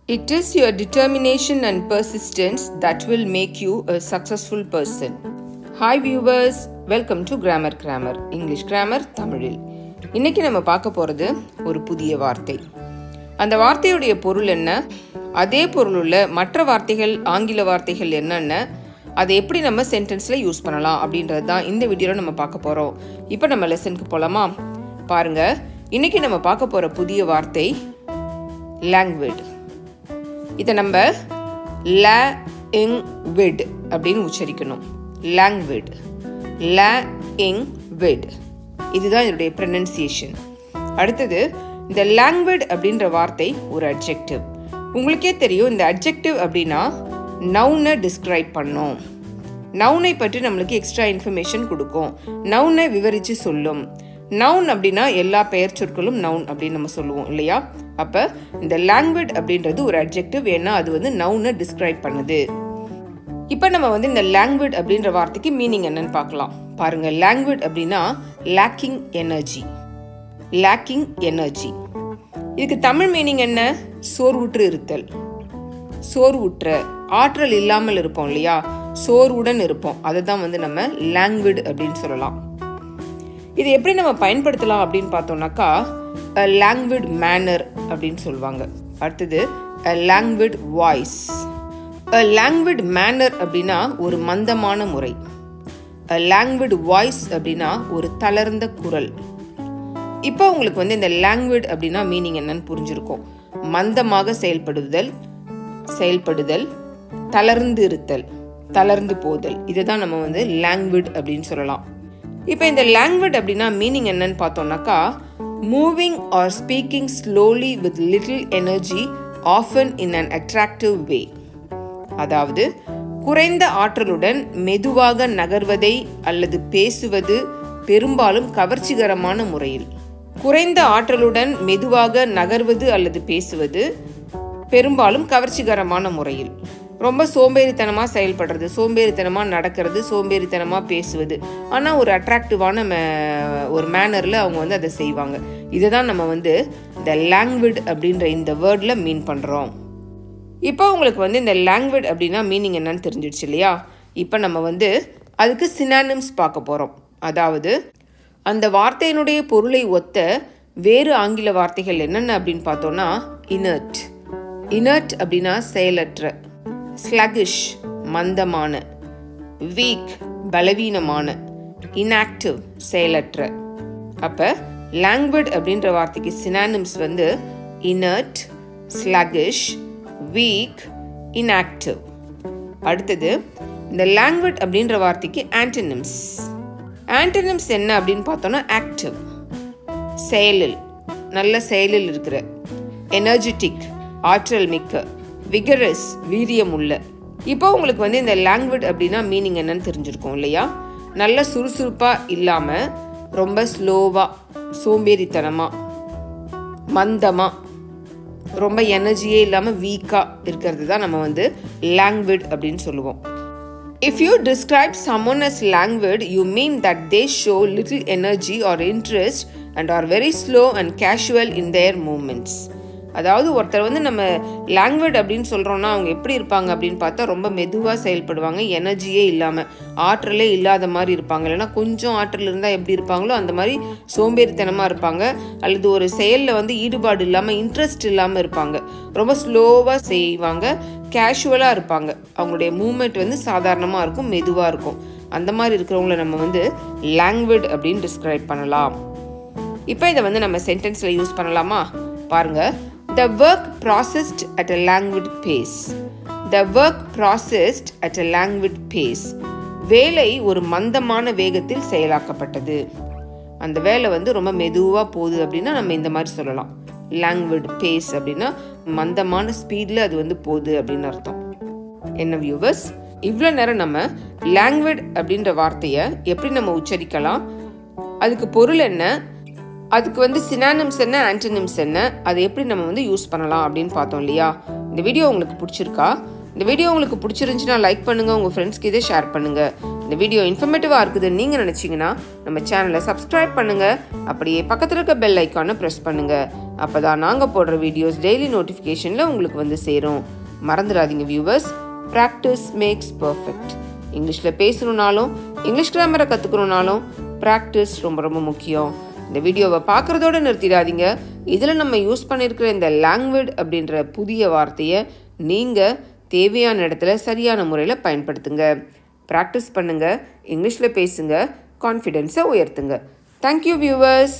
It is your determination and persistence that will make you a successful person. Hi viewers, welcome to Krammer English Grammar தமிழில். இன்னைக்கு நம்ம பார்க்க போறது ஒரு புதிய வார்த்தை. அந்த வார்த்தையுடைய பொருள் என்ன? அதே பொருளுள்ள மற்ற வார்த்தைகள், ஆங்கில வார்த்தைகள் என்னென்ன? அதை எப்படி நம்ம சென்டென்ஸ்ல யூஸ் பண்ணலாம் அப்படின்றது தான் இந்த வீடியோல நம்ம பார்க்க போறோம். இப்போ நம்ம லெசனுக்கு போலாமா? பாருங்க, இன்னைக்கு நம்ம பார்க்க போற புதிய வார்த்தை languid. இதை நம்ம languid அப்படின்னு உச்சரிக்கணும். languid, languid. இதுதான் இதோடைய ப்ரொனன்சியேஷன். அடுத்தது, இந்த languid அப்படின்ற வார்த்தை ஒரு அட்ஜெக்டிவ். உங்களுக்கே தெரியும், இந்த அட்ஜெக்டிவ் அப்படின்னா நவுனை டிஸ்கிரைப் பண்ணும். நவுனை பற்றி நம்மளுக்கு எக்ஸ்ட்ரா இன்ஃபர்மேஷன் கொடுக்கும். நவுனை விவரித்து சொல்லும். நவுன் அப்படின்னா எல்லா பெயர் சொற்களும் நவுன் அப்படின்னு நம்ம சொல்லுவோம் இல்லையா? அப்போ இந்த languid அப்படின்றது ஒரு அட்ஜெக்டிவ், ஏன்னா அது நவுனை டிஸ்கிரைப் பண்ணுது. இப்போ நம்ம இந்த languid அப்படின்ற வார்த்தைக்கு மீனிங் என்னன்னு பார்க்கலாம். பாருங்க, languid அப்படின்னா லேக்கிங் எனர்ஜி. Lacking energy. இதுக்கு தமிழ் மீனிங் என்ன? சோர்வுற்று இருத்தல். சோர்வுற்ற, ஆற்றல் இல்லாமல் இருப்போம் இல்லையா? சோர்வுடன் இருப்போம். அதை தான் நம்ம languid அப்படின்னு சொல்லலாம். இது எப்படி நம்ம பயன்படுத்தலாம் அப்படின்னு பார்த்தோம்னாக்கா, a languid manner அப்படின்னு சொல்லுவாங்க. அடுத்தது a languid voice. a languid manner அப்படின்னா ஒரு மந்தமான முறை. a languid voice அப்படின்னா ஒரு தளர்ந்த குரல். இப்போ உங்களுக்கு இந்த languid அப்படின்னா மீனிங் என்னன்னு புரிஞ்சிருக்கும். மந்தமாக செயல்படுதல், தளர்ந்து இருத்தல், தளர்ந்து போதல். இதுதான் நம்ம languid அப்படின்னு சொல்லலாம். இப்போ இந்த languid அப்படின்னா மீனிங் என்னன்னு பார்த்தோம்னாக்கா, moving or speaking slowly with little energy, often in unattractive way. அதாவது குறைந்த ஆற்றலுடன் மெதுவாக நகர்வதை அல்லது பேசுவது, பெரும்பாலும் கவர்ச்சிகரமான முறையில். குறைந்த ஆற்றலுடன் மெதுவாக நகர்வது அல்லது பேசுவது, பெரும்பாலும் கவர்ச்சிகரமான முறையில். ரொம்ப சோம்பேறித்தனமாக செயல்படுறது, சோம்பேறித்தனமாக நடக்கிறது, சோம்பேறித்தனமாக பேசுவது, ஆனால் ஒரு அட்ராக்டிவான ஒரு மேனரில் அவங்க அதை செய்வாங்க. இதை தான் நம்ம இந்த languid அப்படின்ற இந்த வேர்டில் மீன் பண்ணுறோம். இப்போ உங்களுக்கு இந்த languid அப்படின்னா மீனிங் என்னன்னு தெரிஞ்சிடுச்சு இல்லையா? இப்போ நம்ம அதுக்கு synonyms பார்க்க போகிறோம். அதாவது அந்த வார்த்தையினுடைய பொருளை ஒத்த வேறு ஆங்கில வார்த்தைகள் என்னென்ன அப்படின்னு பார்த்தோன்னா, inert. inert அப்படின்னா செயலற்ற. sluggish மந்தமான. weak பலவீனமான. inactive செயலற்ற. அப்ப languid அப்படின்ற வார்த்தைக்கு synonyms inert, sluggish, weak, inactive. அடுத்தது, இந்த languid அப்படின்ற வார்த்தைக்கு antonyms. antonyms என்ன அப்படின்னு பார்த்தோம்னா, active செயலில், நல்ல செயலில் இருக்கிற. energetic ஆற்றல் மிக்க. விகரஸ் வீரியம் உள்ள. இப்போ உங்களுக்கு இந்த languid அப்படின்னா மீனிங் என்னன்னு தெரிஞ்சிருக்கும் இல்லையா? நல்ல சுறுசுறுப்பாக இல்லாமல், ரொம்ப ஸ்லோவாக, சோம்பேறித்தனமாக, மந்தமாக, ரொம்ப எனர்ஜியே இல்லாமல் வீக்காக இருக்கிறது தான் நம்ம languid அப்படின்னு சொல்லுவோம். If you describe someone as languid, you mean that they show little energy or interest and are very slow and casual in their movements. அதாவது ஒருத்தர் நம்ம languid அப்படின்னு சொல்கிறோன்னா அவங்க எப்படி இருப்பாங்க அப்படின்னு பார்த்தா, ரொம்ப மெதுவாக செயல்படுவாங்க, எனர்ஜியே இல்லாமல், ஆற்றலே இல்லாத மாதிரி இருப்பாங்க. இல்லைன்னா கொஞ்சம் ஆற்றல் இருந்தால் எப்படி இருப்பாங்களோ அந்த மாதிரி சோம்பேறித்தனமாக இருப்பாங்க. அல்லது ஒரு செயலில் ஈடுபாடு இல்லாமல், இன்ட்ரெஸ்ட் இல்லாமல் இருப்பாங்க. ரொம்ப ஸ்லோவாக செய்வாங்க, கேஷுவலாக இருப்பாங்க. அவங்களுடைய மூமெண்ட் சாதாரணமாக இருக்கும், மெதுவாக இருக்கும். அந்த மாதிரி இருக்கிறவங்கள நம்ம languid அப்படின்னு டிஸ்கிரைப் பண்ணலாம். இப்போ இதை நம்ம சென்டென்ஸில் யூஸ் பண்ணலாமா? பாருங்க, the work processed at a languid pace. the work processed at a languid pace. வேலை ஒரு மந்தமான வேகத்தில் செயலாக்கப்பட்டது. அந்த வேலை ரொம்ப மெதுவாக போகுது அப்படின்னா நம்ம இந்த மாதிரி சொல்லலாம். languid pace அப்படின்னா மந்தமான ஸ்பீடில் அது போகுது அப்படின்னு அர்த்தம். என்ன வியூவர்ஸ், இவ்வளோ நேரம் நம்ம languid அப்படின்ற வார்த்தையை எப்படி நம்ம உச்சரிக்கலாம், அதுக்கு பொருள் என்ன, அதுக்கு synonyms என்ன, antonyms என்ன, அதை எப்படி நம்ம யூஸ் பண்ணலாம் அப்படின்னு பார்த்தோம் இல்லையா? இந்த வீடியோ உங்களுக்கு பிடிச்சிருக்கா? இந்த வீடியோ உங்களுக்கு பிடிச்சிருந்துச்சுன்னா லைக் பண்ணுங்கள், உங்கள் ஃப்ரெண்ட்ஸ்க்கு இதை ஷேர் பண்ணுங்கள். இந்த வீடியோ இன்ஃபர்மேட்டிவாக இருக்குதுன்னு நீங்கள் நினச்சிங்கன்னா நம்ம சேனலை சப்ஸ்கிரைப் பண்ணுங்கள். அப்படியே பக்கத்தில் இருக்க பெல் ஐக்கானை ப்ரெஸ் பண்ணுங்கள். அப்போ தான் நாங்கள் போடுற வீடியோஸ் டெய்லி நோட்டிஃபிகேஷனில் உங்களுக்கு வந்து சேரும். மறந்துடாதீங்க வியூவர்ஸ், ப்ராக்டிஸ் மேக்ஸ் பர்ஃபெக்ட். இங்கிலீஷில் பேசணுன்னாலும் இங்கிலீஷ் கிராமரை கற்றுக்கணுன்னாலும் ப்ராக்டிஸ் ரொம்ப ரொம்ப முக்கியம். இந்த வீடியோவை பார்க்குறதோடு நிறுத்திடாதீங்க. இதில் நம்ம யூஸ் பண்ணியிருக்கிற இந்த லாங்குவேட் அப்படின்ற புதிய வார்த்தையை நீங்கள் தேவையான இடத்துல சரியான முறையில் பயன்படுத்துங்க. ப்ராக்டிஸ் பண்ணுங்கள், இங்கிலீஷில் பேசுங்க, கான்ஃபிடென்ஸை உயர்த்துங்க. Thank you viewers.